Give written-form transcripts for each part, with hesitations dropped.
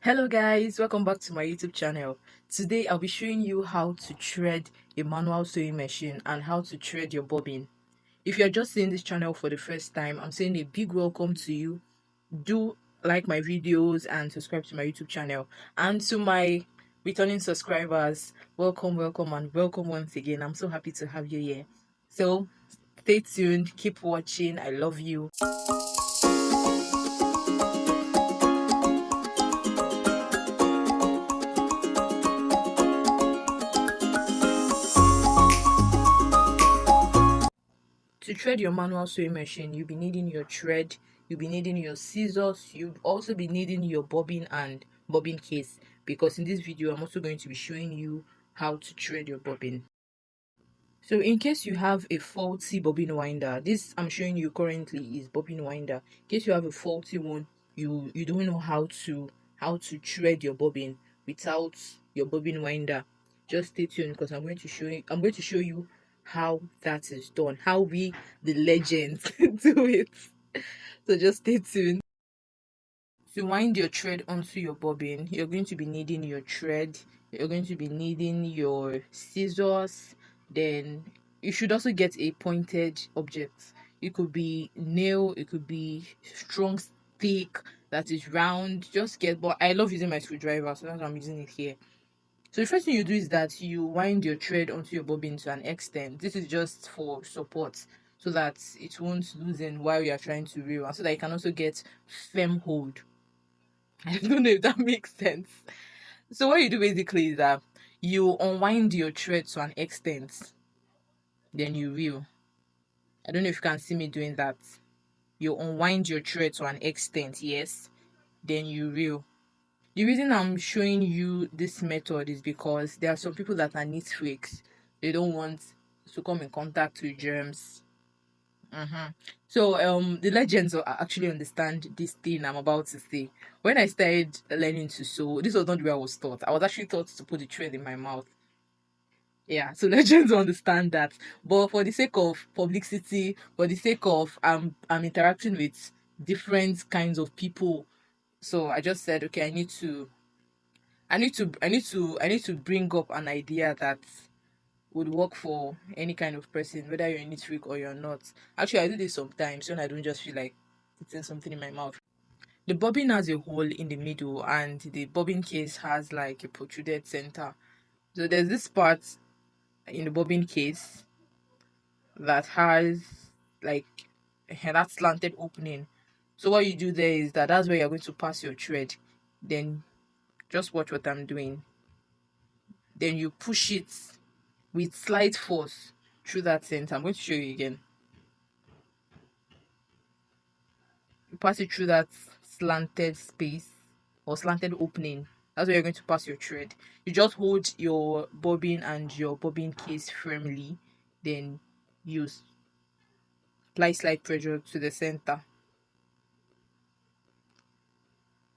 Hello guys, welcome back to my YouTube channel. Today I'll be showing you how to thread a manual sewing machine and how to thread your bobbin. If you're just seeing this channel for the first time, I'm saying a big welcome to you. Do like my videos and subscribe to my YouTube channel. And to my returning subscribers, welcome and welcome once again. I'm so happy to have you here. So stay tuned, keep watching. I love you. To thread your manual sewing machine, you'll be needing your thread, you'll be needing your scissors, you'll also be needing your bobbin and bobbin case, because in this video I'm also going to be showing you how to thread your bobbin. So in case you have a faulty bobbin winder, this I'm showing you currently is bobbin winder. In case you have a faulty one, you don't know how to thread your bobbin without your bobbin winder, just stay tuned because I'm going to show you how that is done, how we the legends do it. So just stay tuned. To wind your thread onto your bobbin, you're going to be needing your thread, you're going to be needing your scissors, then you should also get a pointed object. It could be nail, it could be strong stick that is round. Just get, but I love using my screwdriver, so that's why I'm using it here. So the first thing you do is that you wind your thread onto your bobbin to an extent. This is just for support so that it won't loosen while you are trying to reel, and so that you can also get firm hold. I don't know if that makes sense. So what you do basically is that you unwind your thread to an extent, then you reel. I don't know if you can see me doing that. You unwind your thread to an extent, yes, then you reel. The reason I'm showing you this method is because there are some people that are neat freaks. They don't want to come in contact with germs. So the legends actually understand this thing I'm about to say. When I started learning to sew, this was not the way I was taught. I was actually taught to put the thread in my mouth. Yeah, so legends understand that. But for the sake of publicity, for the sake of I'm interacting with different kinds of people, so I just said, okay, I need to bring up an idea that would work for any kind of person, whether you're a neat freak or you're not. Actually, I do this sometimes when I don't just feel like putting something in my mouth. The bobbin has a hole in the middle, and the bobbin case has like a protruded center. So there's this part in the bobbin case that has like that slanted opening. So what you do there is that's where you're going to pass your thread. Then just watch what I'm doing. Then you push it with slight force through that center. I'm going to show you again. You pass it through that slanted space or slanted opening. That's where you're going to pass your thread. You just hold your bobbin and your bobbin case firmly, then you apply slight pressure to the center.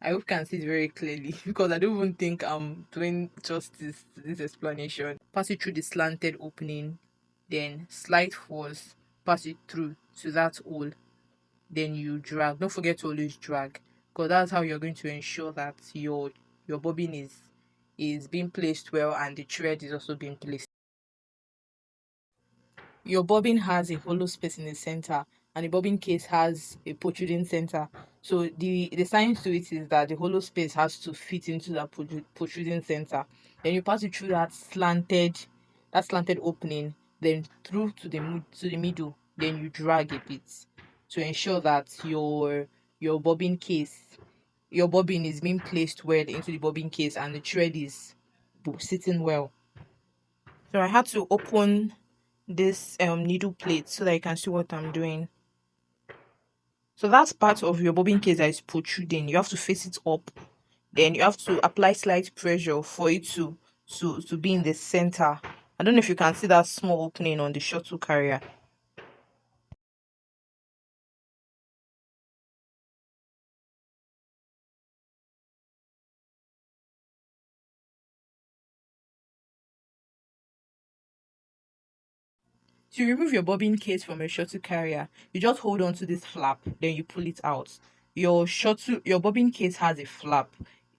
I hope you can see it very clearly because I don't even think I'm doing justice to this explanation. Pass it through the slanted opening, then slight force, pass it through to that hole, then you drag. Don't forget to always drag because that's how you're going to ensure that your bobbin is being placed well and the thread is also being placed. Your bobbin has a hollow space in the center and the bobbin case has a protruding center. So the science to it is that the hollow space has to fit into that protruding center. Then you pass it through that slanted opening, then through to the middle. Then you drag a bit to ensure that your bobbin case, your bobbin is being placed well into the bobbin case and the thread is sitting well. So I had to open this needle plate so that you can see what I'm doing. So that's part of your bobbin case that is protruding. You have to face it up. Then you have to apply slight pressure for it to be in the center. I don't know if you can see that small opening on the shuttle carrier. To remove your bobbin case from a shuttle carrier, you just hold on to this flap, then you pull it out. Your bobbin case has a flap.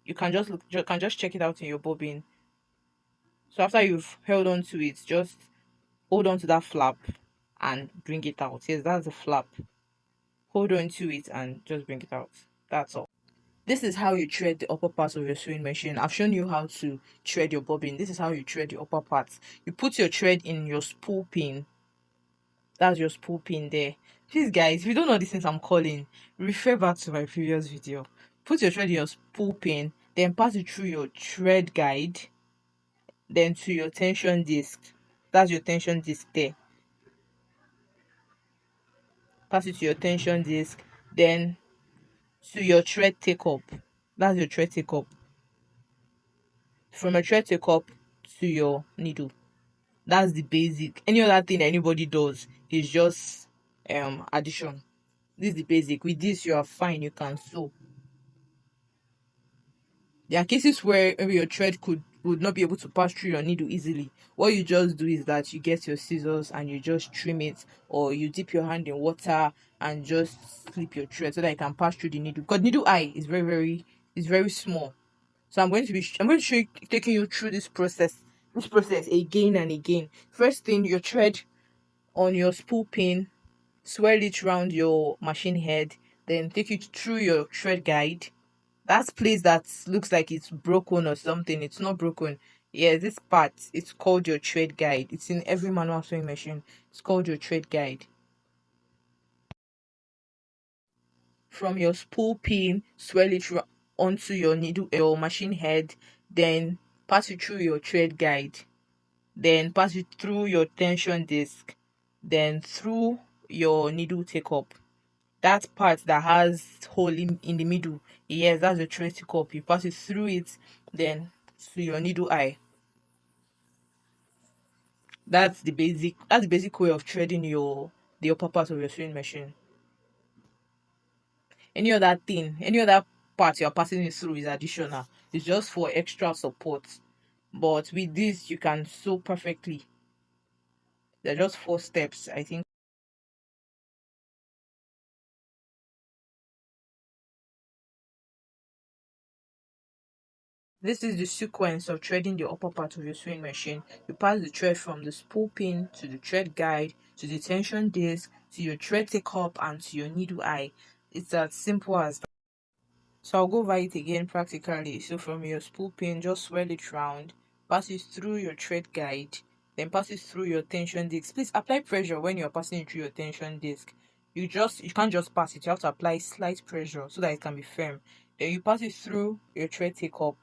you can just check it out in your bobbin. So after you've held on to it, just hold on to that flap and bring it out. Yes, that's the flap. Hold on to it and just bring it out. That's all. This is how you thread the upper part of your sewing machine. I've shown you how to thread your bobbin. This is how you thread the upper part. You put your thread in your spool pin. That's your spool pin there. Please guys, if you don't know the things I'm calling, refer back to my previous video. Put your thread in your spool pin, then pass it through your thread guide, then to your tension disc. That's your tension disc there. Pass it to your tension disc, then to your thread take up. That's your thread take up. From your thread take up to your needle. That's the basic. Any other thing that anybody does is just addition. This is the basic. With this you are fine, you can sew. There are cases where maybe your thread would not be able to pass through your needle easily. What you just do is that you get your scissors and you just trim it, or you dip your hand in water and just slip your thread so that it can pass through the needle. Because needle eye is very small. So I'm going to show you, taking you through this process again and again. First thing, your thread on your spool pin, swirl it round your machine head, then take it through your thread guide. That place that looks like it's broken or something, it's not broken. Yeah, this part, it's called your thread guide. It's in every manual sewing machine. It's called your thread guide. From your spool pin, swirl it onto your needle or machine head, then pass it through your thread guide, then pass it through your tension disc, then through your needle take up. That part that has hole in the middle, yes, that's the thread take up. You pass it through it, then to your needle eye. That's the basic way of threading the upper part of your sewing machine. Any other part you're passing it through is additional. It's just for extra support. But with this you can sew perfectly. They're just 4 steps, I think. This is the sequence of threading the upper part of your sewing machine. You pass the thread from the spool pin to the thread guide to the tension disc to your thread take up and to your needle eye. It's as simple as that. So I'll go over it again practically. So from your spool pin, just swirl it round, pass it through your thread guide, then pass it through your tension disc. Please apply pressure when you're passing it through your tension disc. You can't just pass it, you have to apply slight pressure so that it can be firm. Then you pass it through your thread take up,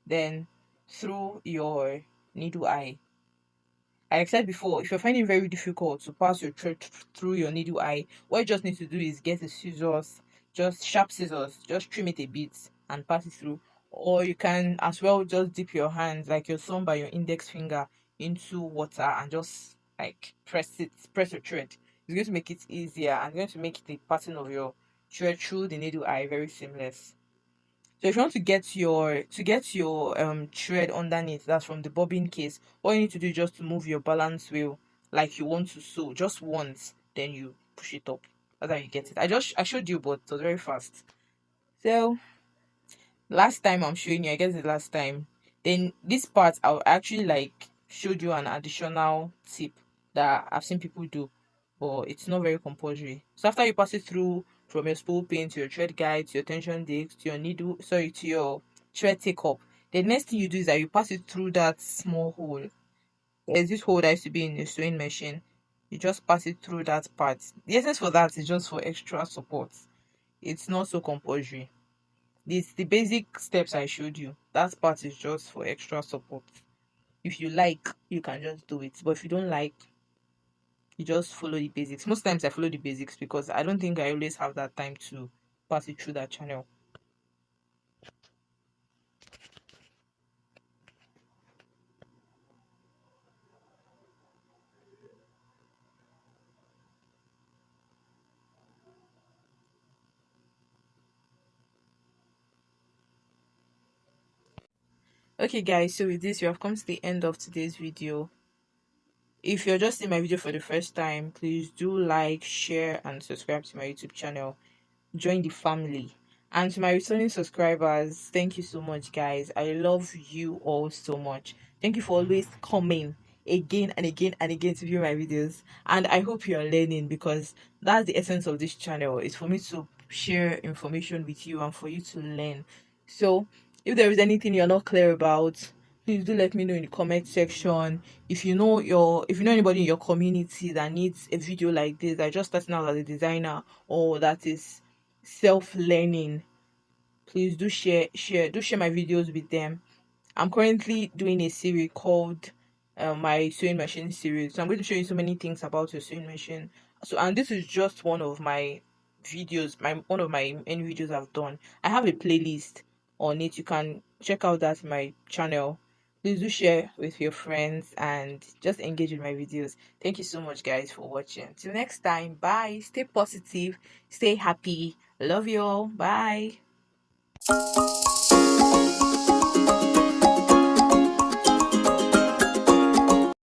then through your needle eye. Like I said before, if you're finding it very difficult to pass your thread through your needle eye, what you just need to do is get the scissors, just sharp scissors, just trim it a bit and pass it through. Or you can as well just dip your hands, like your thumb by your index finger, into water and just like press your thread. It's going to make it easier and going to make the passing of your thread through the needle eye very seamless. So if you want to get your thread underneath, that's from the bobbin case, all you need to do is just to move your balance wheel like you want to sew just once, then you push it up. That's how you get it. I showed you, but it was very fast. So last time I'm showing you, I guess the last time. Then this part I actually like showed you an additional tip that I've seen people do, but it's not very compulsory. So after you pass it through from your spool pin to your thread guide to your tension disc to your needle, sorry, to your thread take up, the next thing you do is that you pass it through that small hole. There's this hole that used to be in the sewing machine. You just pass it through that part. The essence for that is just for extra support. It's not so compulsory. The basic steps I showed you, that part is just for extra support. If you like, you can just do it, but if you don't like, you just follow the basics. Most times I follow the basics because I don't think I always have that time to pass it through that channel. Okay guys, so with this we have come to the end of today's video. If you're just seeing my video for the first time, please do like, share and subscribe to my YouTube channel. Join the family. And to my returning subscribers, thank you so much, guys. I love you all so much. Thank you for always coming again and again and again to view my videos. And I hope you are learning, because that's the essence of this channel. It's for me to share information with you and for you to learn. So if there is anything you're not clear about, please do let me know in the comment section. If you know anybody in your community that needs a video like this, that just starting out as a designer, or that is self-learning, please do share my videos with them. I'm currently doing a series called my sewing machine series. So I'm going to show you so many things about your sewing machine. So, and this is just one of my videos, my one of my many videos I've done. I have a playlist on it. You can check out that my channel. Please do share with your friends and just engage with my videos. Thank you so much, guys, for watching. Till next time, bye. Stay positive, stay happy. Love you all. Bye.